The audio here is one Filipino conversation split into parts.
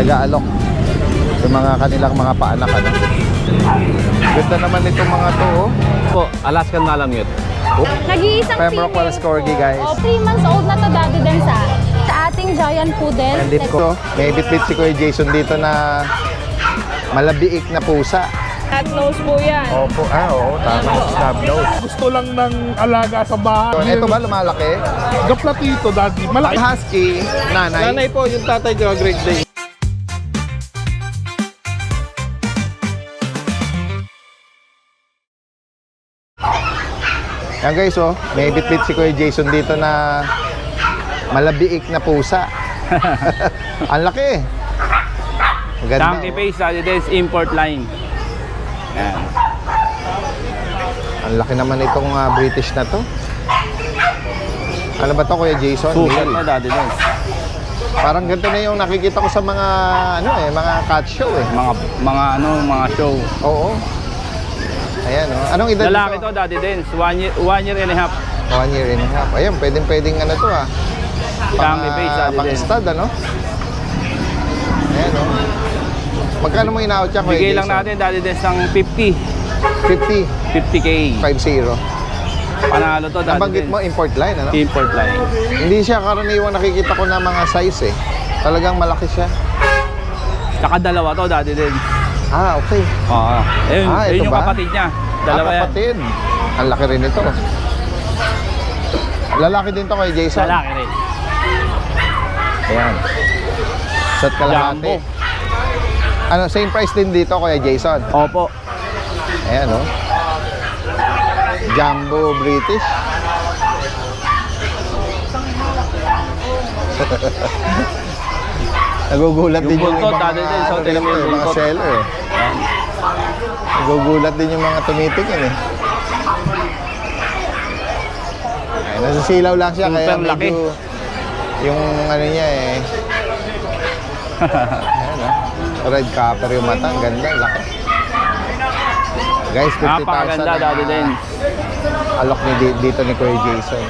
nag-aalok yung mga kanilang mga paanak, ano. Ganda naman itong mga to, oh. Po, Alaskan Malamute. Nag-iisang Pembroke female Welsh Corgi, guys. po. 3 months old na to, Daddy Dan sa ating giant poodle. And dito ko, may bit-bit si Kuya Jason dito na malabiik na pusa. Cat nose po yan. Opo, oo, tama. Snub nose. Gusto lang ng alaga sa bahay. So, ito ba lumalaki? Gaplatito, daddy. Malaki. Husky, nanay. Nanay po, yung tatay ko, Great Day. Yan guys, oh, may bit-bit si Kuya Jason dito na malabiik na pusa. Ang laki. Ganda. Chunky face, Daddy Dens, import line. Yan. Ang laki naman itong British na to. Ano ba to, Kuya Jason? Sukat Male. na, Daddy Dens. Parang ganito na yung nakikita ko sa mga mga cat show eh. Mga show. Oo. Ayan, oh. Anong edad Lalaki nito? to, Daddy Dens. 1 year and a half. 1 year and a half. Ayan, pwedeng ano to ah. Chunky face, Daddy Pang Dens. stud, ano? Ayan, oh. Magkano mo in-out siya, Kuya Bigay Jason? lang natin, Daddy Dens, ng 50. 50. 50K. 5-0. Panalo to, Daddy Nabanggit Dens. mo, import line, ano? Import line. Hindi siya karaniwang nakikita ko na mga size eh. Talagang malaki siya. Tsaka dalawa to, Daddy Dens. Ah, okay. Oo. Ayun, Ah, ito ayun yung ba? kapatid niya. Dalawa yan. Kapatid. Ang laki rin ito. Lalaki din to kay Jason. Lalaki rin. Ayan. Sat kalahati. Jumbo. Ano, same price din dito kay Jason. Opo. Ayan, oh. Jumbo British. Nagugulat din Yung yung buntot, ibang Daddy Dens, so, tingnan mo yung mga buntot. seller eh. Nagugulat din yung mga tumitingin eh. Ay, nasisilaw lang siya kaya Super laki. medyo yung ano niya eh. Ayan, oh. Red copper yung mata, ang ganda, laki. Guys, 50,000 Napakaganda, Daddy Dens. alok ni dito ni Kuya Jason.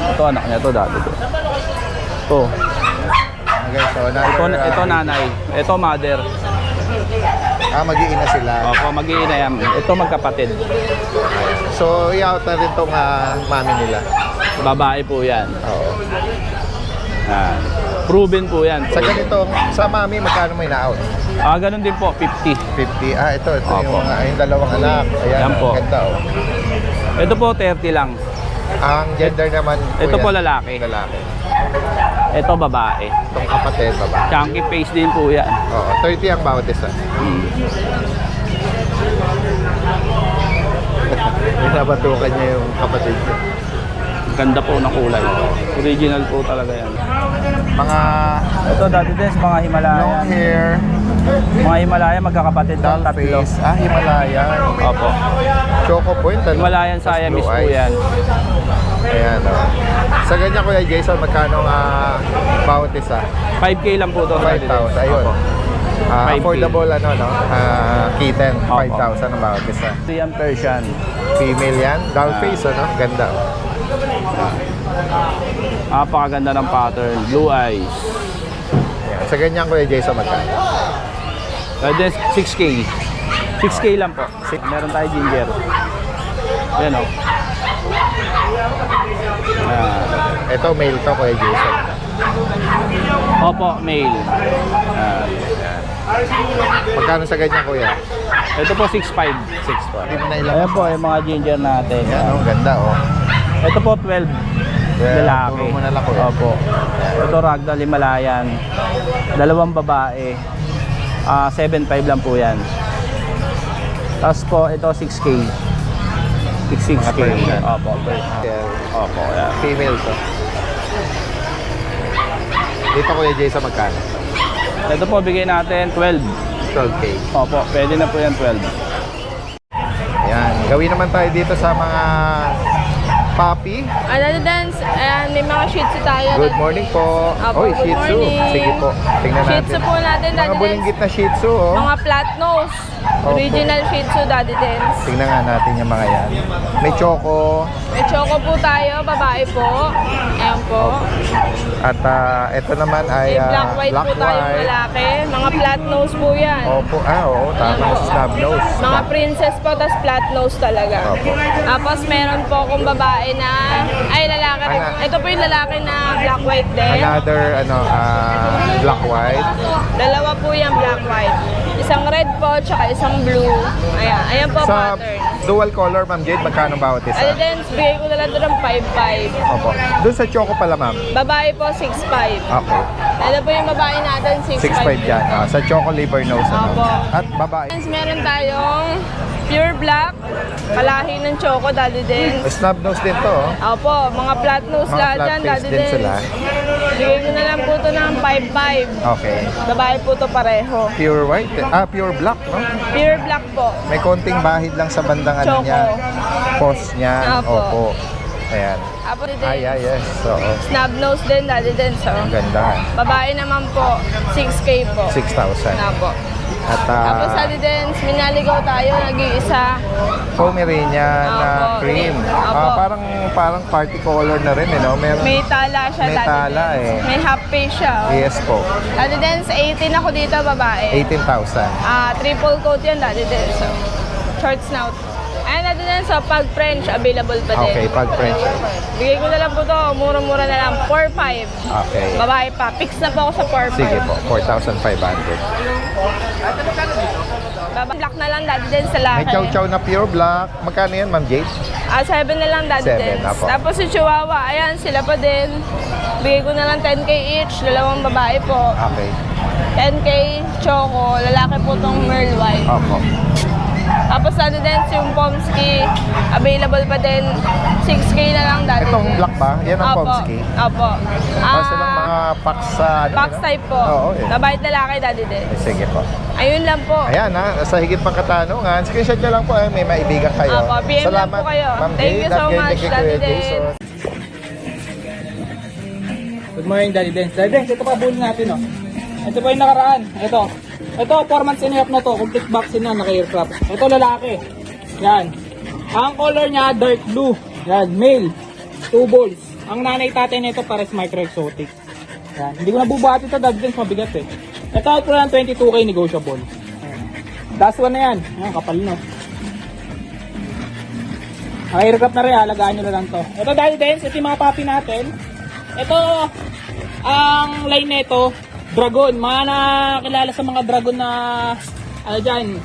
Ito anak niya to, Daddy Dens. Ito. Okay, so Ito nanay. Ito mother. mag-iina sila. Opo, mag-iina yan. Ito magkapatid. So, i-out na rin itong mami nila. Babae po yan. Oo. Yan. Proven po yan. Sa ganitong, sa mami, magkano mo ina-out? Ganun din po, 50. 50. Ito yung, Opo. yung dalawang anak. Ayan, Yan po. Ganda, oh. Ito po, 30 lang. Ang gender naman Ito po yan, lalaki. Lalaki. Ito babae. Itong kapatid, baba. Chunky face din po yan. Oo, 30 ang bawat isa. Pinabatukan niya yung kapatid niya. Ganda po ng kulay. Original po talaga yan. Mga Ito, Daddy Dens, mga Himalayan. long hair, Mga Himalayan, magkakapatid doll ng tatlo. face. Himalayan. Opo. Choco point, ano? Himalayan Tas Siamese blue po eyes. yan. Ayan, oh. Sa ganyan, Kuya Jason, magkano bawat isa? 5K lang po to. Daddy Dens. 5,000. Ayun. Opo. 5K. Affordable, ano, no? Kitten, Opo. 5,000 ang bawat isa. Ito yan, Persian. Female yan. Doll face, ano? Ganda. Oh. Napakaganda ng pattern. Blue eyes. Ayan. Sa ganyan, Kuya Jason, magkano? Daddy Dens, 6K. 6K lang po. Meron tayo ginger. Yan o. Ito, male to, Kuya Jason. Opo, male. Magkano sa ganyan, Kuya? Ito po 6'5". 6,000. Hindi mo na ilang. Ayan po, yung mga ginger natin. Ayan, oh, ganda, oh. Ito po 12. Lalaki. Turo mo na lang, Kuya. Opo. Ito ragdoll Himalayan. Dalawang babae. 7'5" lang po yan. Tapos po, ito 6K. 6K. Persian. Opo. Ayan. Opo, yan. Female to. Dito, Kuya Jason, magkano? Ito po, bigay natin 12. 12K. Opo, pwede na po yan 12. Ayan. Gawin naman tayo dito sa mga puppy. Daddy Dens, and may mga Shih Tzu tayo. Good morning po. Apo, Oy, good Shih Tzu. morning. Sige po. Tingnan Shih natin. Tzu po natin, Mga Daddy Dens. bulinggit na Shih Tzu, oh. Mga flat nose. Opo. Original Shih Tzu, Daddy Dens. Tingnan nga natin yung mga yan. May choco. May choco po tayo, babae po. Ayan po. At ito naman ay May black white po tayong lalaki. Mga flat nose po yan. Opo. Oo. Tama. Opo. Snub nose. Mga princess po, tas flat nose talaga. Opo. Tapos meron po akong babae na, ay lalaki rin. Ito po yung lalaki na black white din. Another, black white. Dalawa po yung black white. Isang red po, tsaka isang blue. Ayan, ayan po Sa pattern. dual color, Ma'am Jade, magkano bawat Ano isa? din, bigay ko na lang ito ng 5.5. Opo. Doon sa choco pala, Ma'am. Babae po, 6.5. Okay. Ano po yung babae natin, 6.5 6.5. dyan. Sa choco liver nose, Opo. At babae. Meron tayong pure black, kalahi ng choco, Daddy din. Snub nose din to, oh. Opo, mga flat nose Mga lahat flat dyan, face Daddy din din. sila. Bigay ko na lang po ito ng 5.5. Okay. Babae po ito pareho. Pure white. Pure black, no? Pure black po. May konting bahid lang sa bandang ano Choco. niya. Post niya. Opo. Opo. Ayan. Apo din. Yes. Oo. Snub nose din, Daddy din. So, Ang ganda. babae naman po, 6K po. 6,000. Na po. At Tapos Daddy din, minaligaw tayo, nag-iisa. Pomeranian na Opo. cream. Opo. Parang party color na rin, no? Meron. May tala siya, May Daddy tala, din. eh. May half face siya. Oh. Yes po. Daddy din, 18 ako dito, babae. 18,000. Triple coat yan, Daddy din. So, short snout. Ayan, Daddy din, so pag French, available pa din. Okay, pag French. Bigay ko na lang po to, mura-mura na lang, 4.5. Okay. Babae pa, fix na po ako sa 4.5. Sige po, 4,500. Black na lang, Daddy din sa laki. May chow-chow na pure black. Magkano yan, Ma'am Jade? 7 na lang, Daddy 7, din. apo. Tapos si Chihuahua, ayan, sila pa din. Bigay ko na lang 10K each, dalawang babae po. Okay. 10K choco, lalaki po tong Merl White. Opo. Tapos Daddy din, yung Pomsky, available pa din. 6K na lang, Daddy Itong din. black ba? Yan ang Pomsky. Opo. Basta lang mga packs sa... Box type po. Oo, eh. Babae at lalaki, Daddy din. Sige po. Ayun lang po. Ayan sa higit pang katanungan, screenshot nyo lang po, may maibigan kayo. Opo, PM lang po kayo. Ma'am Thank Jade, you so at much, thank you, Daddy Kuya Den. Jason. Good morning, Daddy Dens. Daddy Dens, ito pa bull natin, oh. Ito pa yung nakaraan. Ito, 4 months and a half na to. Complete vaccine na, naka-aircraft. Ito, lalaki. Yan. Ang color niya, dark blue. Yan, male. 2 balls. Ang nanay tatay nito, pares micro-exotic. Yan. Hindi ko nabubuhat ito, Daddy Dens, mabigat eh. Ito, out ko lang 22K negotiable. Yan. Last one na yan. Yan, kapal no. Naka-aircraft na rin, alagaan nyo na lang to. Ito, Daddy Dens, ito yung mga puppy natin. Ito, ang line nito, dragon. Mga nakilala sa mga dragon na, dyan,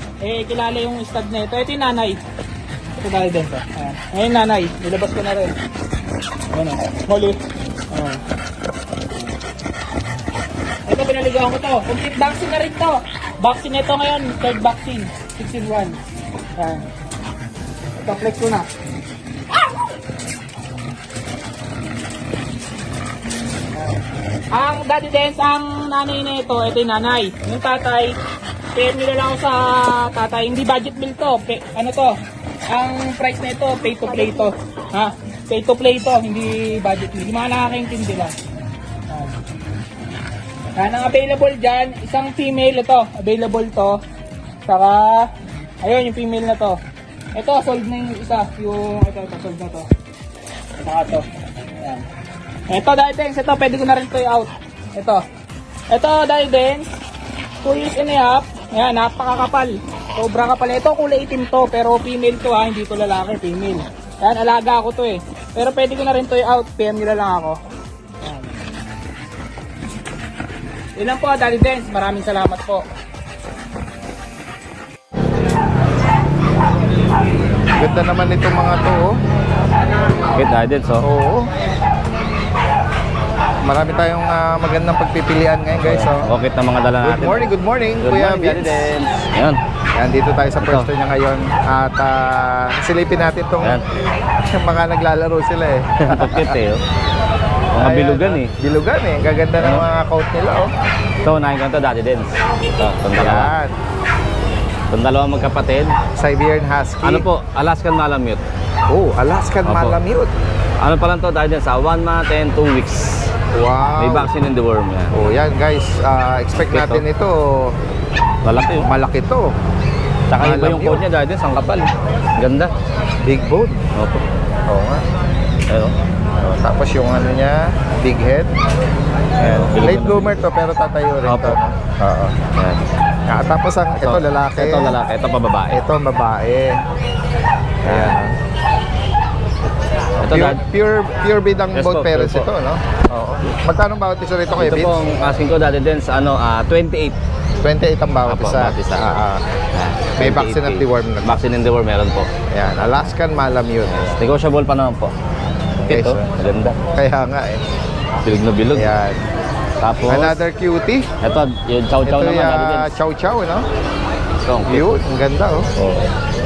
kilala yung stud na ito. Ito yung nanay. Ito dahil din to. Ayan. Ngayon nanay, nilabas ko na rin. Ayan o, huli. Ayan. Ito, pinaligawan ko to. Complete vaccine na rin to. Vaccine nito ngayon, third vaccine. 6 in 1. Ayan. Ito, flex ko na. Ang Daddy Dens, ang nanay na ito yung nanay. Yung tatay, pay nila lang ako sa tatay. Hindi budget bill to. Ano to? Ang price na ito, pay to play to. Ha? Pay to play to, hindi budget bill. Yung mga nakakaintindi lang. Yan ang available dyan. Isang female ito. Available to. Saka, ayun yung female na to. Ito, sold na yung isa. Ito, sold na to. Saka to. Ayan. Ito, Daddy Dens, ito, pwede ko na rin ito i-out. Ito, Daddy Dens, 2 years and a half. Ayan, napakakapal. Sobrang kapal. Ito, kulay itim to, pero female to ha, hindi to lalaki, female. Ayan, alaga ako to eh. Pero pwede ko na rin ito i-out, PM nila lang ako. Ayan. Yun lang po, Daddy Dens, maraming salamat po. Ganda naman itong mga to, oh. Good, Daddy Dens, oh. Oo. Marami tayong magandang pagpipilian ngayon, guys. Oh. Okay na mga dala natin. Good morning, Kuya Vince. Ayan. Yan, dito tayo sa pwesto niya ngayon. At silipin natin itong Ayan. mga naglalaro sila eh. Pagkit eh, oh. Mga Ayan, bilugan oh. eh. Bilugan eh. Gaganda ng mga coat nila, oh. So, unahin ko ito, Daddy Dens. Itong dalawa. Yan. Itong dalawa magkapatid. Siberian Husky. Ano po? Alaskan Malamute. Oh, Alaskan Opo. Malamute. Ano pa lang to dahil dyan sa 1 month and 2 weeks. Wow. May vaccine in the worm yan. Oh, yan guys. Expect Ito. natin ito. Lalaki yun. Malaki to. Tsaka iba yung Malamute. coat niya dahil dyan, ang kapal. Ganda. Big bone. Opo. Oo nga. Ayun. Oh, tapos yung ano niya, big head. Ayan. Bilog Late na bloomer to pero tatayo rin Opo. to. Oo. Yan. Tapos ito lalaki. Ito lalaki. Ito pa babae. Ito ang babae. Ayan. Ito Pure breed ang Yes both po, parents pure po. ito, no? Oo. Magkano bawat isa rito Kuya Ito Vince? po ang asking ko dati din sa 28. 28 ang bawat Apo, isa. bawat isa. May vaccine at deworm na. Vaccine and deworm meron po. Ayan, Alaskan Malamute. Negotiable pa naman po. Okay, Ito, so- maganda. Kaya nga eh. Bilog na bilog. Ayan. Tapos, Another cutie. ito, yung chow-chow Ito naman dati din. yung chow chow, no? Ito, ang cute. Yun, ang ganda oh.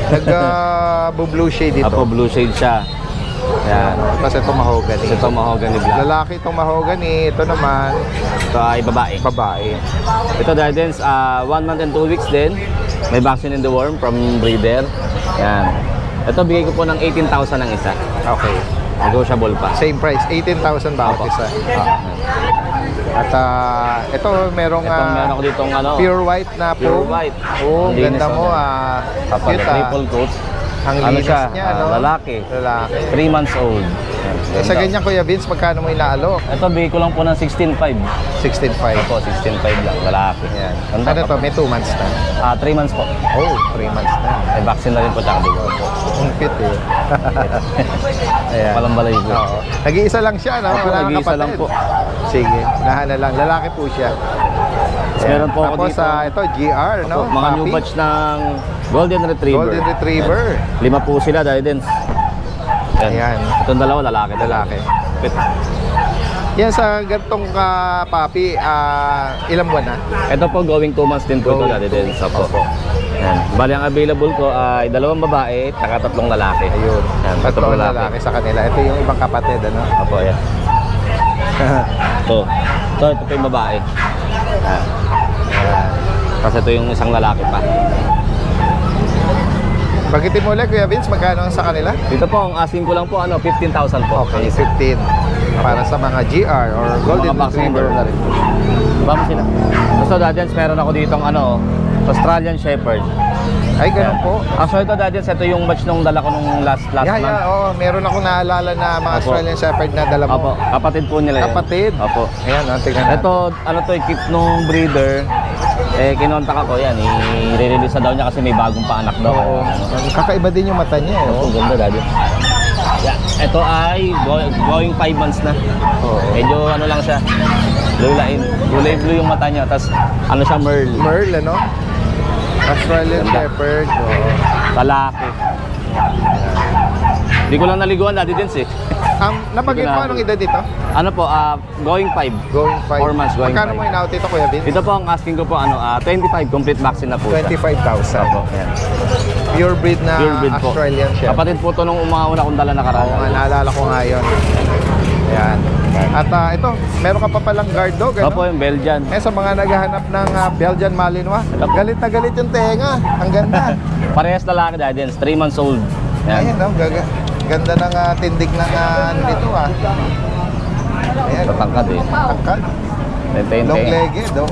Nag-blue shade dito. Apo, blue shade siya. Yan. Tapos ito mahogany. Ito mahogany black. Lalaki itong mahogany. Ito naman, Ito ay babae. babae. Ito dahil din, 1 month and 2 weeks din. May vaccine in the worm from breeder. Yan. Ito, bigay ko po ng 18,000 ang isa. Okay. Negotiable pa. Same price, 18,000 bawat Opo. isa. At ito merong Ito, meron ko ditong ano, pure white na pure po. white. Oh, Ang linis, ganda mo ano. Cute Triple coat. Ang Ano linis siya? niya, no? Lalaki. Lalaki. 3 months old. Yan, Sa ganda. ganyan Kuya Vince, magkano mo inaalok? Ito, bigay ko lang po ng 16,500. 16,500. Opo, 16,500 lang. Lalaki. Yan. Ganda Ano pa to? po. May 2 months na. 3 months po. Oh, 3 months na. May vaccine na rin po tsaka diba? Ang cute eh. Ayan. Walang balay po. Oo. Nag-iisa lang siya, no? Opo, Wala kang nag-iisa kapatid. lang po. Sige, unahan na lang. Lalaki po siya. Tapos meron po ako Tapos dito. ito, GR, no? Opo, mga new Puppy. batch ng Golden Retriever. Golden Retriever. Yan. 5 po sila dahil din. Ayan. Itong dalawa, lalaki. Lalaki. Pit. Yan sa gantong papi, ilang buwan na? Ito po, going 2 months din po ito Going dati din. two. Opo. Yan. Bali, ang available ko ay 2 babae at 3 lalaki. Ayun. Yan, Tatlo tatlong lalaki sa kanila. Ito yung ibang kapatid, ano? Opo, yan. Ito po yung babae. Yan. Ayan. Kasi ito yung isang lalaki pa. Bagitin mo ulit, Kuya Vince, magkano ang sa kanila? Dito po, ang asking ko lang po, 15,000 po. Okay, Ang isa. 15. Para sa mga GR or Golden Mga vaccine Retriever. na rin. Vamos sila. So, Dadians, meron ako ditong Australian Shepherd. Ay, ganun po. Actually, ito, Dadians, ito yung batch nung dala ko nung last month. Oo. Meron akong naalala na mga Opo. Australian Shepherd na dala mo. Opo, kapatid po nila yan. Kapatid? Opo. Ayan, tingnan natin. Ito, keep nung breeder. Kinontak ako yan, i-release na daw niya kasi may bagong paanak daw. Oo. Kakaiba din yung mata niya, eh. Ang ganda, Daddy. Yeah. Ito ay going 5 months na. Oo. Medyo lang siya, lulain. Kulay blue yung mata niya, tapos siya, merle. Merle, ano? Australian Ganda. Shepherd. Oo. Lalaki. Hindi ko lang naliguan, Daddy Dins eh. Napagin mo anong edad dito? Ano po, going 5. Going 5. 4 months, going Magkano 5. mo in-out ito, Kuya Vince? Ito po ang asking ko po, 25, complete vaccine na po siya. 25,000. Opo, yan. Pure breed na Pure breed po. Australian Shepherd. Kapatid po ito nung una kong dala nakaraan. Oo nga, naalala ko nga yun. Ayan. At ito, meron ka pa palang guard dog, ano? Opo, yung Belgian. Sa mga naghahanap ng Belgian Malinois, Ito po. galit na galit yung tenga. Ang ganda. Parehas lalaki dahil din, 3 months old. Ayan, Yan. no? Ganda ng tindig ng nito, Ayan. Tatangkad eh. Tangkad. Maintain. Long-legged, oh.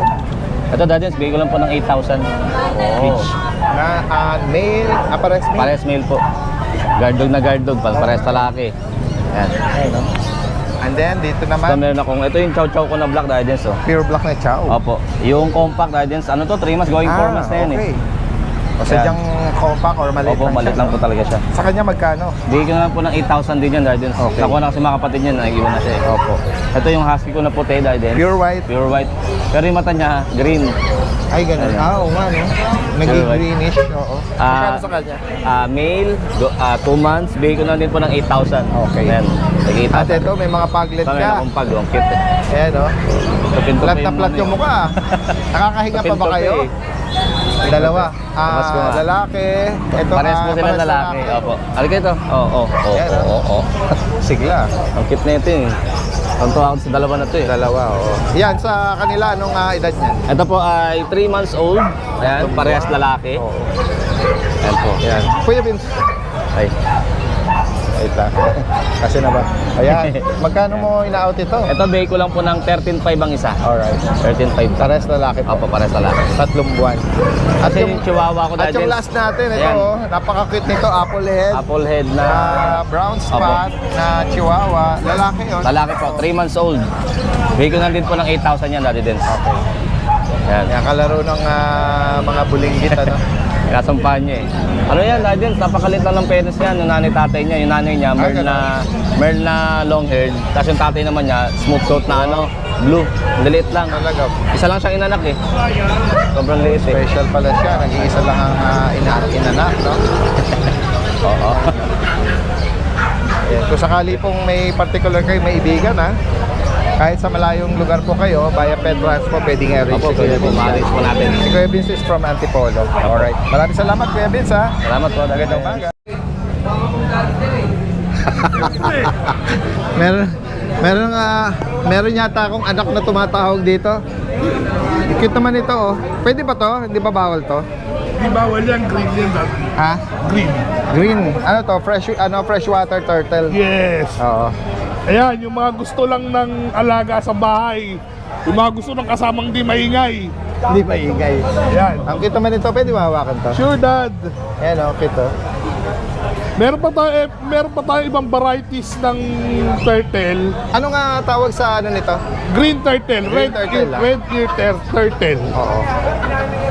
Ito dahil din, bigay ko lang po ng 8,000 each. Na male, pares male. Parehas male po. Guard dog na guard dog, parehas lalaki. Yan. Ayan, no? And then, dito Ito naman, meron akong, ito yung chow-chow ko na black dahil din, so. pure black na chow. Opo. Yung compact dahil din, 3 months, going 4 months na yan okay. eh. O sadyang compact or maliit Opo, lang maliit siya. lang po talaga siya. Sa kanya magkano? Bigay ko na lang po ng 8,000 din yan dahil din. Okay. Nakuha na kasi mga kapatid niya, naiiwan na siya eh. Opo. Ito yung husky ko na puti dahil din. Pure white. Pure white. Pero yung mata niya, green. Ay, ganun. Ayan. Oo nga, no? Naging greenish, oo. Magkano sa kanya? Male, 2 months, bigay ko na din po ng 8,000. Okay. Ayan, At 8,000. ito, may mga paglet Ito, meron ka. akong pag, ang cute eh. Ayan, no? Tupin ko Plat pa na plat yung mukha. Nakakahinga pa ba Tupin-tupi kayo? eh. Dalawa. Labas ko nga. Lalaki. Ito, Parehas po sila parehas lalaki. Opo. Halika ito. Oo. Ayan, no? Sigla. Ang cute na ito eh. Tuntua ako sa dalawa na ito eh. Dalawa, oo. Yan, sa kanila, anong edad niyan? Ito po ay 3 months old. Ayan, parehas lalaki. Oo. Ayan po. Yan. Kuya Vince, Ay. Wait lang. Kasi na ba? Ayan. Magkano mo ina-out ito? Ito, bigay ko lang po ng 13.5 ang isa. Alright. 13.5. Pares lalaki po. Opo, pares lalaki. 3 buwan. Kasi yung chihuahua ko At dati. yung last natin, ito Ayan. oh, napaka-cute nito, apple head. Apple head na Brown spot na chihuahua. Lalaki yun. lalaki po, 3 months old. Bigay ko na din po ng 8,000 yan, Daddy Dens. Okay. Yan. Yan, kalaro ng mga bulinggit, ano? Kasampahan niya eh. Ano yan, Daddy Dens? Napakalit lang ng penis yan. Yung nanay tatay niya, yung nanay niya, Merl na long haired. Tapos yung tatay naman niya, smooth coat na ano, blue. Diliit lang. Talaga. Isa lang siyang inanak eh. Sobrang liit eh. Special pala siya. Nag-iisa lang ang inanak, no? Oo. Ayan. Kung sakali pong may particular kayo, may ibigan, ha? Kahit sa malayong lugar po kayo, via pet transpo, pwedeng i-arrange Opo, si Kuya pwede po, Vince. ma-arrange po natin. Si Kuya Vince is from Antipolo. Alright. Maraming salamat, Kuya Vince, ha? Salamat po, Daddy Magandang Dens. umaga. meron yata akong anak na tumatawag dito. Cute naman ito, oh. Pwede ba to? Hindi ba bawal to? Di bawal yan, green yan dati. Ha? Green. Green. Ano to? Freshwater turtle. Yes. Oo. Ayan, yung mga gusto lang ng alaga sa bahay. Yung mga gusto ng kasamang di maingay. Hindi pa ingay. Ayan. Ang cute naman ito, pwede mahawakan to. Sure, Dad. Ayan, oh, cute, oh. Meron pa tayo ibang varieties ng turtle. Ano nga tawag sa ano nito? Green turtle, Green turtle, red ear turtle. Oo.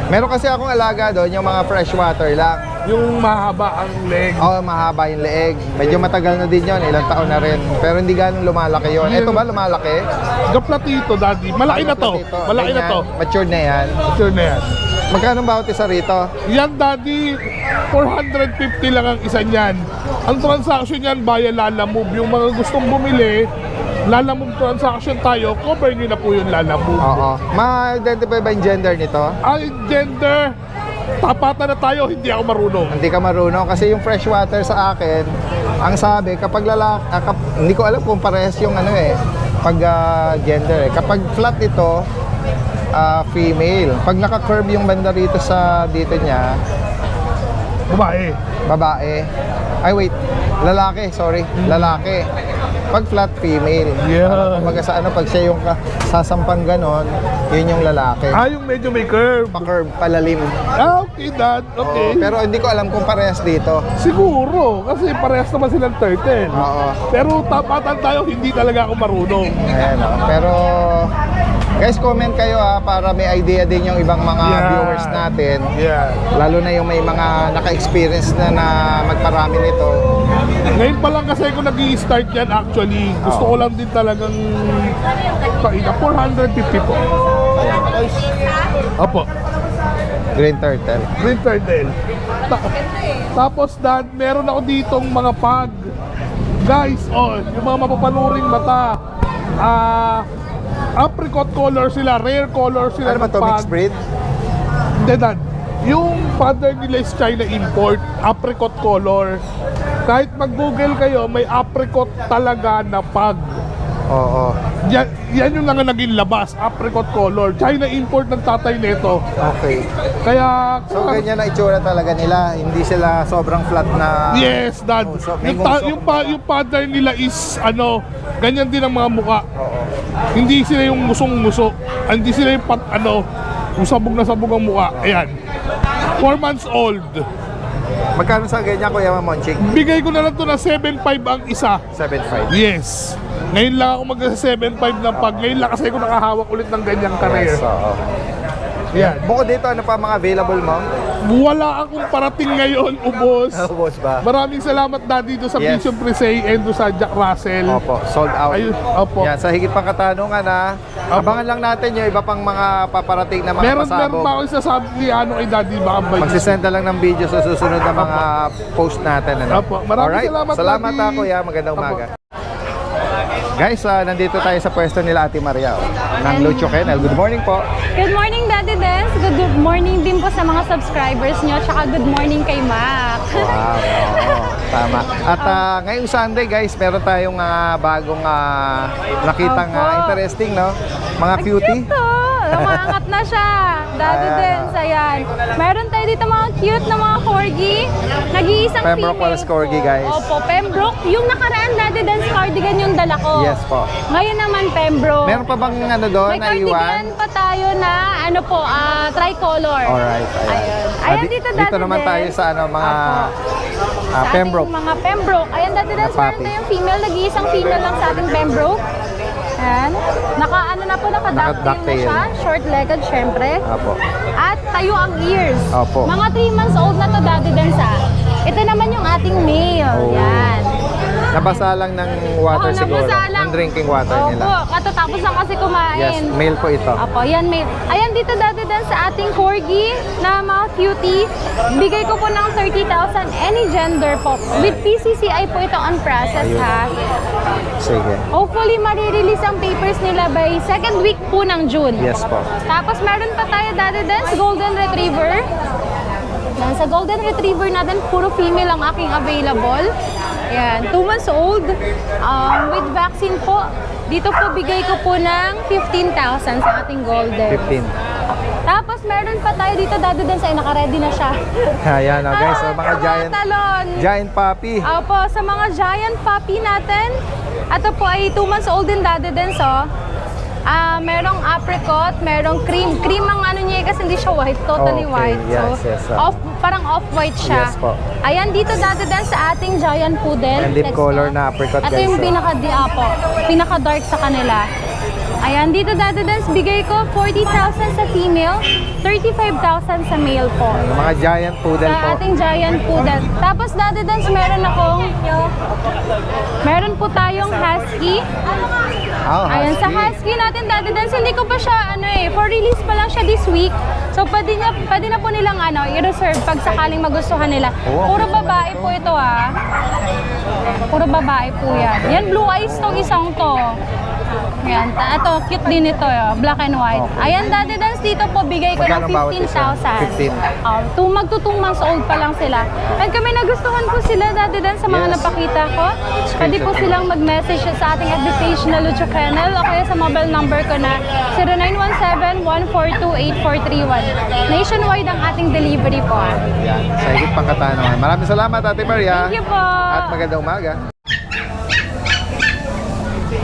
Meron kasi akong alaga doon, yung mga freshwater lang. Yung mahaba ang leg. Oo, mahaba yung leeg. Medyo matagal na din yon, ilang taon na rin. Pero hindi ganun lumalaki yon. Ito ba lumalaki? Gaplatito, Daddy. Malaki na to. Malaki na to. Matured na yan. Sure na yan. Magkano bawat isa rito? Yan, Daddy, 450 lang ang isa niyan. Ang transaction yan via Lalamove. Yung mga gustong bumili, Lalamove transaction tayo, cover nyo na po yung Lalamove. Oo. Ma-identify ba yung gender nito? Ay, gender, tapatan na tayo, hindi ako marunong. Hindi ka marunong kasi yung freshwater sa akin, ang sabi kapag lalaki, hindi ko alam kung parehas yung ano eh, pag gender eh. Kapag flat ito, female. Pag naka-curve yung banda rito sa dito niya, Babae. babae. Ay wait, lalaki, sorry. Lalaki. Pag flat, female. Yeah. Kumbaga sa ano, pag siya yung sasampang ganon, yun yung lalaki. Ah, yung medyo may curve. Pa-curve, palalim. Ah, okay, Dad. Okay. Pero hindi ko alam kung parehas dito. Siguro, kasi parehas naman silang turtle. Oo. Pero tapatan tayo, hindi talaga ako marunong. Ayan, oh. Pero guys, comment kayo para may idea din yung ibang mga viewers natin. Yeah. Lalo na yung may mga naka-experience na magparami nito. Ngayon pa lang kasi ako nag-i-start yan actually. Gusto ko lang din talagang paina. 450 po. Opo. Green turtle. Green turtle. Tapos Dad, meron ako ditong mga pag. Guys, oh, yung mga mapapanuring mata. Apricot color sila, rare color sila. Ano ba ng to, pag. mixed breed? Hindi, Dad. Yung father nila is China import, apricot color. Kahit mag-google kayo, may apricot talaga na pag. Oo. Yan yung nga naging labas, apricot color. China import ng tatay nito. Okay. Kaya, So ganyan na itsura talaga nila. Hindi sila sobrang flat na... yes, Dad. Nguso. May Yung father nila is, ganyan din ang mga muka. Oo. Hindi sila yung musong-muso. Hindi sila yung yung sabog na sabog ang muka. Ayan. 4 months old. Magkano sa ganyan, Kuya Mamonchik? Bigay ko na lang to na 7.5 ang isa. 7.5. Yes. Ngayon lang ako mag-7.5 ng pag. Ngayon lang kasi ako nakahawak ulit ng ganyang career. Yes, oo. Yan. Bukod dito, ano pa mga available mo? Wala akong parating ngayon, ubos. Boss ba? Maraming salamat Daddy doon sa Yes. Vision Presay and doon sa Jack Russell. Opo, sold out. Ayun, opo. Yan, sa higit pang katanungan abangan lang natin yung iba pang mga paparating na mga Meron pasabog. pa ako isasabi ni kay Daddy, baka ba? Magsisend na lang ng video sa susunod na mga post natin. Opo. Maraming salamat, Salamat Daddy. Kuya. Magandang Opo. umaga. Guys, nandito tayo sa pwesto nila Ate Maria ng Lucho Kennel. Good morning po. Good morning, Daddy Dens. Good morning din po sa mga subscribers nyo. Tsaka good morning kay Mac. Wow, oo, tama. At ngayong Sunday guys, meron tayong bagong nakitang Opo. interesting, no? Mga cutie. Cute! Lumangat na siya. Daddy Ayan, Dance, ayan. Meron tayo dito mga cute na mga corgi. Nag-iisang Pembroke female Wallace corgi, po. guys. Opo, Pembroke. Yung nakaraan Daddy Dance cardigan yung dala ko. Yes po. Ngayon naman Pembroke. Meron pa bang ano doon, May cardigan naiwan? pa tayo na ano po, tricolor. Alright, ayan. Ayan. Ah, Ayan dito Daddy naman tayo Dance. sa ano, mga Sa ating Pembroke. mga Pembroke. Ayan, Daddy Dance, Na meron puppy. tayong female. Nag-iisang female lang sa ating Pembroke. Ayan. Naka-ano na po, naka-ducktail na Naka-ducktail. siya. Short-legged, syempre. Apo. At tayo ang ears. Opo. Mga 3 months old na to, Daddy Dance, ha. Ito naman yung ating male. Oh. Yan. Nabasa lang ng water Oo, siguro. nabasa lang. Ng drinking water nila. Opo, katatapos lang kasi kumain. Yes, male po ito. Apo, yan male. Ayan dito Daddy Dan sa ating corgi na mga cutie. Bigay ko po ng 30,000 any gender po. With PCCI po ito on process, Ayun. ha. Sige. Hopefully marirelease ang papers nila by second week po ng June. Yes po. Tapos meron pa tayo Daddy Dan Golden Retriever. Yan, sa Golden Retriever natin, puro female ang aking available. Yan, 2 months old. With vaccine po. Dito po, bigay ko po ng 15,000 sa ating Golden. 15. Tapos meron pa tayo dito, Daddy Dan, sa naka-ready na siya. Ayan o guys, so, mga giant, talon. giant puppy. Opo, sa mga giant puppy natin, ito po ay 2 months old din, Daddy Dan, so. Merong apricot, merong cream. Cream ang ano niya kasi hindi siya white, totally Okay, white. yes, So, yes, parang off-white siya. Yes po. Ayan, dito Daddy Dan sa ating giant poodle. And deep Let's color go. na apricot, Ito guys, yung oh. pinaka-dark sa kanila. Ayan, dito Daddy Dan, bigay ko 40,000 sa female, 35,000 sa male po. Mga giant poodle po. Sa ating giant poodle. Tapos Daddy Dan, meron po tayong husky. Oh, Ayan, sa husky natin, Daddy Dance, hindi ko pa siya, for release pa lang siya this week. So, pwede na po nilang, i-reserve pag sakaling magustuhan nila. Oh, Puro babae po ito, ha. Puro babae po yan. Yan, blue eyes tong isang to. Yan, ito, cute din ito, black and white. Okay. Ayan, Daddy Dance, dito po, bigay ko Magkano ng bawat isa? 15,000. 15. Magto 2 months old pa lang sila. And kami nagustuhan po sila, Daddy Dance, sa mga Yes. napakita ko. Pwede po silang mag-message sa ating FB page na Lucho Kennel o kaya sa mobile number ko na 0917-142-8431. Nationwide ang ating delivery po. Yan, sa higit pang katanungan. Maraming salamat, Ate Maria. Thank you po. At magandang umaga.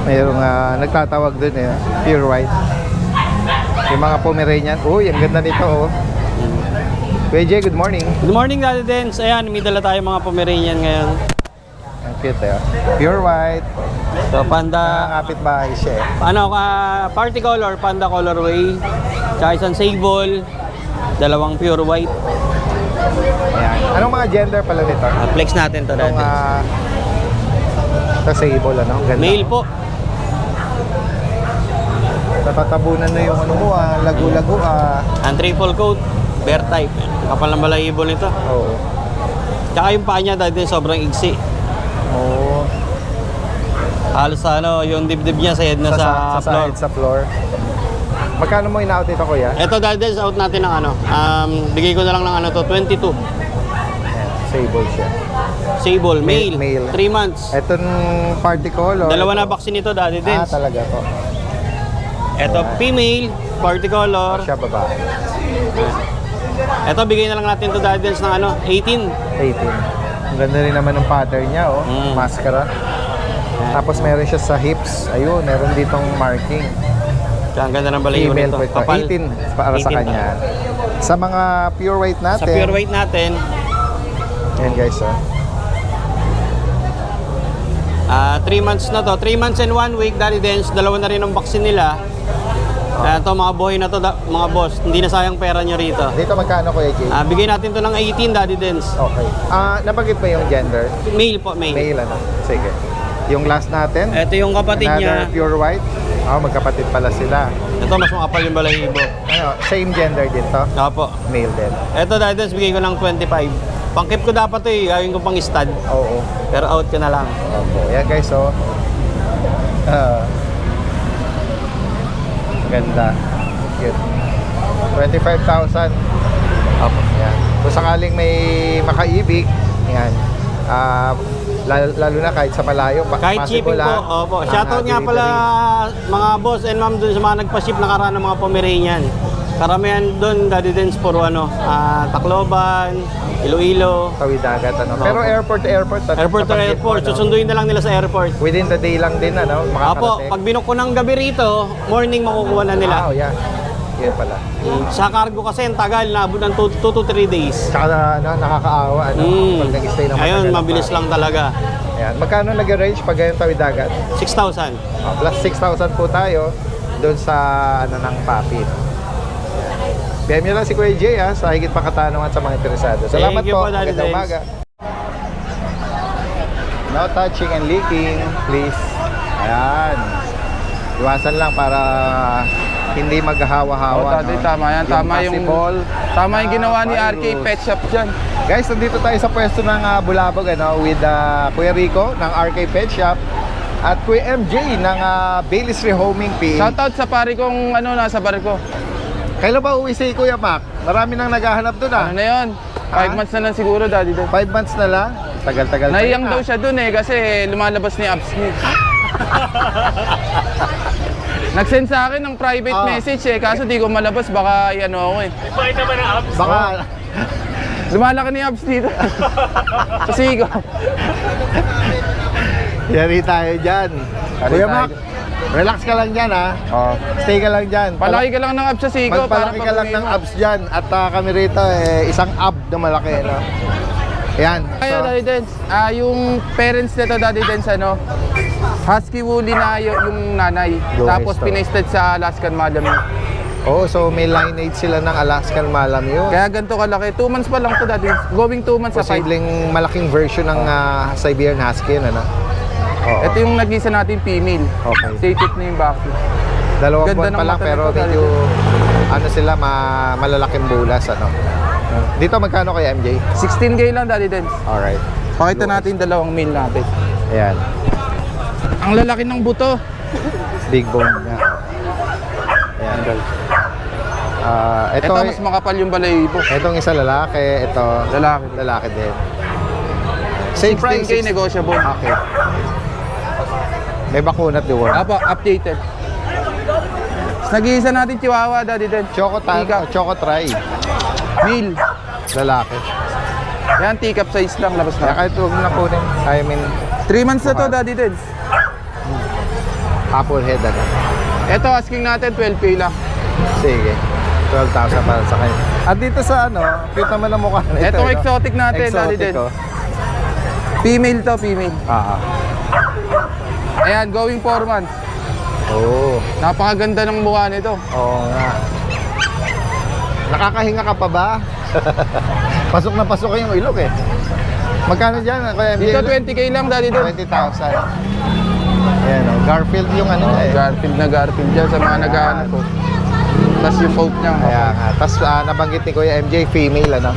Mayroong nagtatawag dun pure white. Yung mga Pomeranian. Uy, ang ganda nito oh. Kuya Jay, good morning. Good morning, Daddy Dance. Ayan, may dala tayo mga Pomeranian ngayon. Ang cute Pure white. So, panda, Kapit-bahay siya eh. party color, panda colorway. Tsaka isang sable, dalawang pure white. Ayan. Anong mga gender pala nito? Flex natin to, Itong Daddy. sa sable, ano? Ganda. Male po. Natatabunan na yung ano mo, lagu-lagu. Ang triple coat, bear type. Kapal ng balahibo nito. Oo. Tsaka yung paa niya, Daddy, sobrang igsi. Oo. Halos yung dibdib niya sa head na sa, floor. Sa floor. Magkano mo in-out ito, kuya? Ito, Daddy Dance, out natin ng bigay ko na lang ng 22. Ayan, sable siya. Sable, male, Male. 3 months. Itong party color. Dalawa ito. na vaccine ito, Daddy Dance. Talaga to. Ito, female, party color. Siya babae. Ito, bigay na lang natin to Daddy Dance ng 18. 18. Ang ganda rin naman ng pattern niya, oh. Mascara. Tapos meron siya sa hips. Ayun, meron ditong marking. Kaya ang ganda ng balahibo Female nito. po ito. 18 para sa 18 kanya. Sa mga pure white natin. Sa pure weight natin, Yan guys, oh. 3 months na to. 3 months and 1 week, Daddy Dance. Dalawa na rin ang vaccine nila. Ito, mga buhay na to, mga boss. Hindi na sayang pera nyo rito. Dito magkano, Kuya Jay? Bigay natin to ng 18, Daddy Dance. Okay. Nabanggit ba yung gender? Male po, male. Male, ano? Sige. Yung last natin? Ito yung kapatid Another niya. pure white? Magkapatid pala sila. Ito, mas makapal yung balahibo. Same gender din to? Opo. Male din. Ito, Daddy Dance, bigay ko ng 25. Pangkip ko dapat to eh. Gawin ko pang stud. Oo. Pero out ko na lang. Okay. Yan guys, so ganda. Cute. 25,000. Opo. Yan. Kung sakaling may makaibig, yan. Lalo na kahit sa malayo, Kahit possible, shipping po, opo. Shoutout nga pala mga boss and ma'am dun sa mga nagpa-ship nakaraan ng mga Pomeranian. Karamihan doon, Daddy Dens, puro Tacloban, Iloilo. Tawid dagat, ano. Pero airport to airport. Airport to nabanggit mo, airport, ano? susunduin na lang nila sa airport. Within the day lang din, ano, Apo, makakarating. pag binok ko ng gabi rito, morning makukuha na nila. Wow, yeah. Yan pala. Sa cargo kasi, ang tagal, naabot ng 2 to 3 days. Tsaka nakakaawa, ano, pag nag-stay ng Ayun, matagal mabilis pa. lang talaga. Ayan. Magkano nag-range pag ganyan tawid dagat? 6,000. Plus 6,000 po tayo doon sa ng Papi. PM nyo lang si Kuya Jay sa higit pa katanungan sa mga interesado. Salamat Thank you po. po, Daddy Magandang Dens. umaga. No touching and leaking, please. Ayan. Iwasan lang para hindi maghahawa-hawa. Tadi, tama yan. Tama possible, tama yung ginawa ni RK virus. Pet Shop dyan. Guys, nandito tayo sa pwesto ng Bulabog with Kuya Rico ng RK Pet Shop at Kuya MJ ng Bailey's Rehoming PH. Shoutout sa pare kong nasa barko. Kailan ba uwi si Kuya Mac? Marami nang naghahanap doon Ano na yun? 5 months na lang siguro, Daddy. 5 months na lang? Tagal-tagal pa Naiyang yun, daw siya dun kasi lumalabas ni abs niya. Nag-send sa akin ng private message kaso di ko malabas, baka ako Baka lumalaki ni abs dito. Kasi ko. yari tayo dyan. Kuya tayo. Mac, relax ka lang dyan Stay ka lang dyan. Palaki ka lang ng abs sa Sigo. Magpalaki ka lang ng abs dyan. At kami rito, isang ab na malaki. No? Ayan. Kaya Daddy Dens, yung parents nito Daddy Dens Husky Woolly na yung nanay. Go, Tapos guys, to. pinaisted sa Alaskan Malamute. So may lineage sila ng Alaskan Malamute. Kaya ganito kalaki. 2 months pa lang to Daddy. Going 2 months sa 5. Posibleng malaking version ng Siberian Husky, ano? Oo. Ito yung nag-isa natin female. Okay. Stated na yung back. Dalawang Ganda buwan ng pa lang mata pero nito, medyo sila malalaking bulas, ano. Dito magkano kay MJ? 16K lang Daddy Dens. Alright. Pakita natin dalawang male natin. Ayan. Ang lalaki ng buto. Big bone niya. Ayan. Ito, Ito mas makapal yung balayibo. itong isa lalaki, ito Lalaki. lalaki din. Same 16K price. negotiable. Okay. May bakunat di work. Apo, updated. Nag-iisa natin Chihuahua Daddy Dens. Choco Teacup. Choco Try. Male. Lalaki. Yan, teacup size lang labas Kaya na. kahit huwag mo na kunin. I mean, 3 months na to Daddy Dens. apple head, ano. Ito asking natin 12K lang. Sige. 12,000 para sa kanya. At dito sa cute naman ang mukha nito. Itong no? exotic natin, Daddy Exotic, Dens. Female to, female. Ayan, going 4 months. Oo. Napakaganda ng mukha nito. Oo nga. Nakakahinga ka pa ba? Pasok na pasok yung ilok Magkano dyan? Kuya MJ? Dito 20K lang Daddy Dens. 20,000. Ayan Garfield yung niya Garfield dyan sa mga naghahanap po. Tapos yung coat niya. Kaya nga. Tapos nabanggit ni Kuya MJ, female, ano?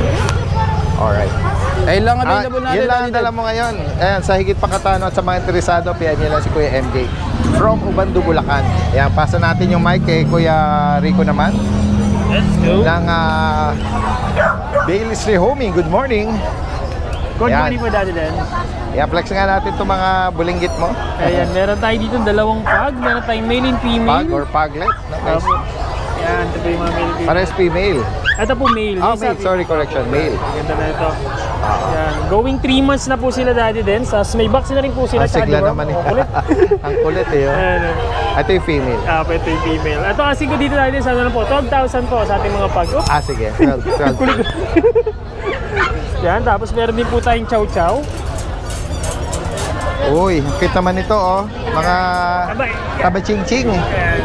Alright. Ayun lang available natin. Yun lang ang Daddy dala Dens. mo ngayon. Ayan, sa higit pa katano at sa mga interesado, PM nyo lang si Kuya MJ. From Ubando, Bulacan. Ayan, pasa natin yung mic kay Kuya Rico naman. Let's go. Ng Bailey's Rehoming. Good morning. Good Ayan. morning po, Daddy Dens. Ayan, flex nga natin itong mga bulinggit mo. Ayan, meron tayo dito dalawang pug. Meron tayong male and female. Pug or puglet. Okay. Opo. Ayan, ito po yung mga male and female. Pares female. Ito po male. Ah, Isa, male. Sorry, correction. Male. Ganda na ito. Ayan. Going 3 months na po sila, Daddy Dens. Tapos may box na rin po sila. Ang sigla Adiwa. naman Oh, kulit. Ang kulit oh. Ayan. Ito yung female. Ito yung female. Ito kasi ko dito, Daddy Dens. Ano lang po? 12,000 po sa ating mga pug. Oh, Sige. 12. yan. Tapos meron din po tayong chow chow. Uy, cute naman ito Mga Abay. tabaching-ching. Ayan.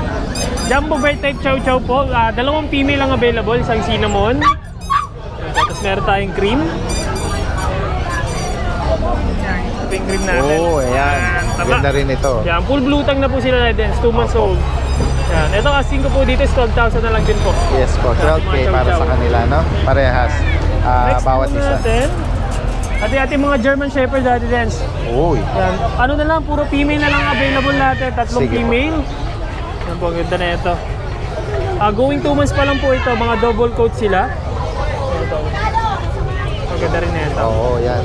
Jumbo Bear type chow chow po. Dalawang female ang available. Isang cinnamon. Ayan. Tapos meron tayong cream. Ayan. Ito yung cream natin. Ayan. Taba. Ganda rin ito. Yan, full blue tang na po sila na din, 2 months old. Yan, ito asking ko po dito is 12,000 na lang din po. Yes po, 12K para sa kanila, no? Parehas. Next Bawat po isa. natin, ating mga German Shepherd Daddy Dens. Uy. Yan, ano na lang, puro female na lang available natin, 3 Sige po. female. Yan po, ang ganda na ito. Going 2 months pa lang po ito, mga double coat sila. Ito. Ang ganda rin na ito. Oo, yan.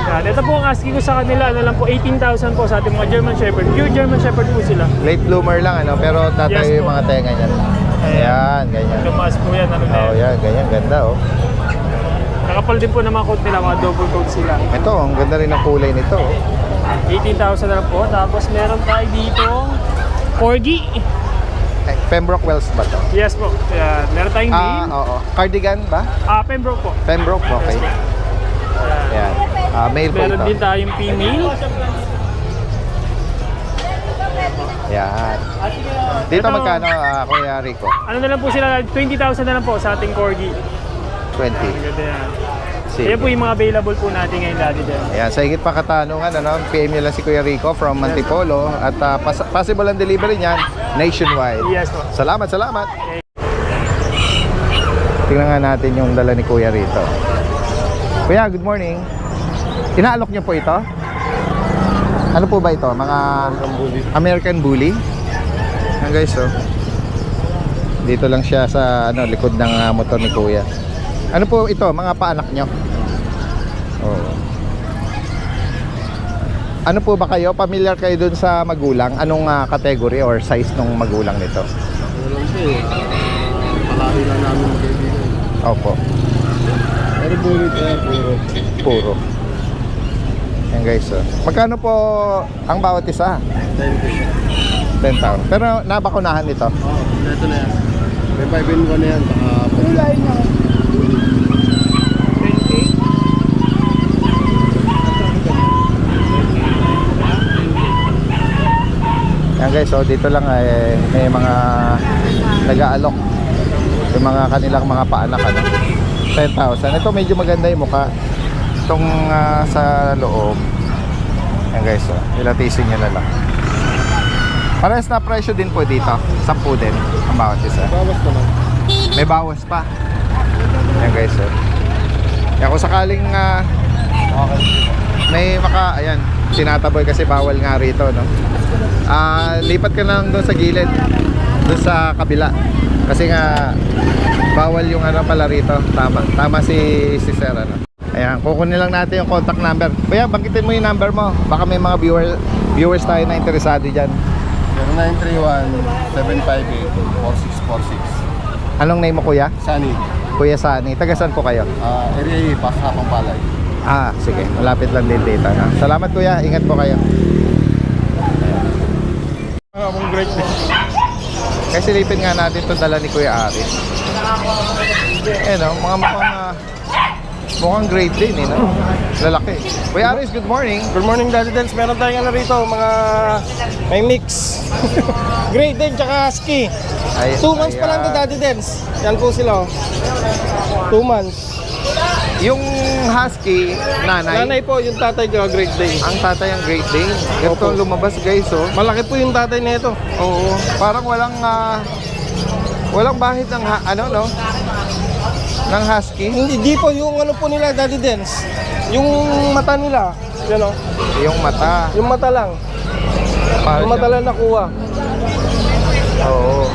Yan. Ito po ang asking ko sa kanila, ano lang po, 18,000 po sa ating mga German Shepherd. Pure German Shepherd po sila. Late bloomer lang, ano? Pero tatayo Yes, yung po. mga tenga niyan. Ayan, ganyan. Lumas po yan, ano na Oh, yan. yan, ganyan. Ganda, oh. Nakapal din po ng mga coat nila, mga double coat sila. Ito, ang ganda rin ng kulay nito, oh. 18,000 na lang po. Tapos meron tayo dito Corgi. Pembroke Wells ba to? Yes po. Yan. Meron tayong male. Oo. Cardigan ba? Pembroke po. Pembroke, okay. Ayan. Male po Meron ito. din tayong female. Ayan. Dito Ito. magkano, Kuya Rico? Ano na lang po sila, 20,000 na lang po sa ating Corgi. 20. Ganda yan. Sige. Ayan po yung mga available po natin ngayon, Daddy din. Ayan, sa higit pa katanungan, ano, PM nyo lang si Kuya Rico from Antipolo at possible ang delivery niyan nationwide. Yes po. Salamat, salamat. Tingnan nga natin yung dala ni Kuya rito. Kuya, good morning. Inaalok niyo po ito? Ano po ba ito? Mga American Bully? Ayan guys, oh. Dito lang siya sa likod ng motor ni Kuya. Ano po ito? Mga paanak nyo? Oh. Ano po ba kayo? Familiar kayo dun sa magulang? Anong category or size ng magulang nito? Alam ko eh. Palaki lang namin magkaibigan. Opo. Pero bulit puro. Puro. Yan guys, oh. Magkano po ang bawat isa? 10,000. Pero nabakunahan ito. Ito na yan. May 5-in-1 na yan. Baka Yan guys, so dito lang may mga nag-aalok yung mga kanilang mga paanak, 10,000. Ito medyo maganda yung mukha. Itong sa loob. Yan guys, so ilatisin nyo na lang. Parehas na presyo din po dito. 10 din ang bawat isa. bawas naman. May bawas pa. Yan guys, so yan, kung sakaling may ayan, tinataboy kasi bawal nga rito, no? Lipat ka lang doon sa gilid, doon sa kabila, kasi nga bawal yung pala rito. Tama si Sir, ano? Ayan, kukunin lang natin yung contact number. Kuya, banggitin mo yung number mo, baka may mga viewers tayo na interesado dyan. 0931-758-4646. Anong name mo, Kuya? Sunny. Kuya Sani. Taga saan po kayo? Area A, Pasapang Palay. Sige, malapit lang din dito, no? Salamat Kuya, ingat po kayo. Mong great day. Kaya silipin nga natin itong dala ni Kuya Aris. Mga mukhang great din, no? Lalaki. Kuya Aris, good morning. Good morning, Daddy Dance. Meron tayong rito, mga may mix. Great Dane tsaka Husky. 2 months pa lang to, Daddy Dance. Yan po sila. 2 months. Yung Husky, nanay. Nanay po, yung tatay ko, Great Dane. Ang tatay ang Great Dane. Ito Opo. lumabas guys, oh. Malaki po yung tatay nito. Oo. Parang walang bahid ng no? Ng Husky. Hindi po yung po nila, Daddy Dance. Yung mata nila. Yan o. Yung mata. Yung mata lang. Parang Yung mata lang nakuha. Oo.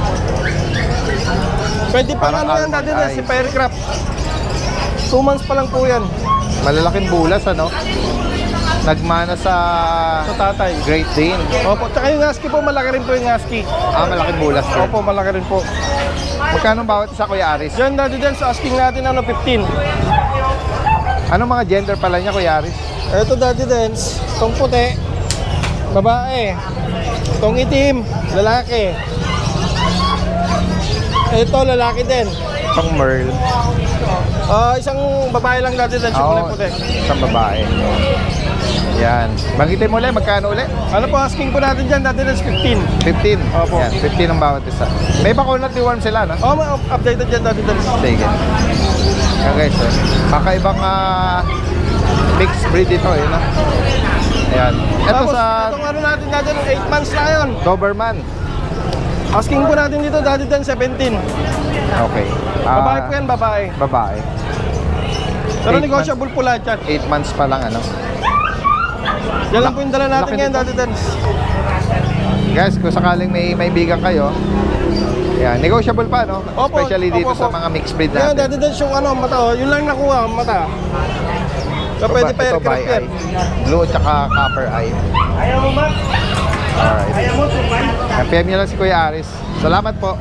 Pwede pa Parang yan, Daddy almond Dance, si eyes. Firecraft. 2 months pa lang po yan. Malalaking bulas, ano? Nagmana sa tatay. Great Dane. Opo, tsaka yung Husky po, malaki rin po yung Husky. Malaking bulas din. Opo, malaki rin po. Magkano bawat isa, Kuya Aris? Diyan, Daddy Dance, asking natin 15. Anong mga gender pala niya, Kuya Aris? Ito, Daddy Dance, itong puti, babae. Itong itim, lalaki. Ito, lalaki din. Itong Merle. Isang babae lang, Daddy Dance, yung kulay puti. Isang babae. Yan. Banggitin mo ulit, magkano ulit? Ano po, asking po natin dyan, Daddy Dance, 15. 15. Opo. Yan, 15 ang bawat isa. May bakunat deworm sila, no? May updated dyan, Daddy Dance. Sige. Yan guys, kakaibang mixed breed ito, no? Ayan. Ito Tapos, sa itong natin, Daddy, 8 months na yun. Doberman. Asking po natin dito, Daddy Dance, 17. Okay. Babae po yan, babae. Babae. Pero 8 negotiable po lahat yan. 8 months pa lang, ano? Yan lang po yung dala natin laki ngayon, nito. Daddy Dance. Guys, kung sakaling may bigan kayo, yan, negotiable pa, no? Opo, Especially dito opo, sa opo. mga mixed breed Yan, natin. Daddy Dance, yung mata, yun lang nakuha, mata. Pwede pa ito aircraft by yan. eye. Blue at saka copper eye. Alright. PM nyo lang si Kuya Aris. Salamat po.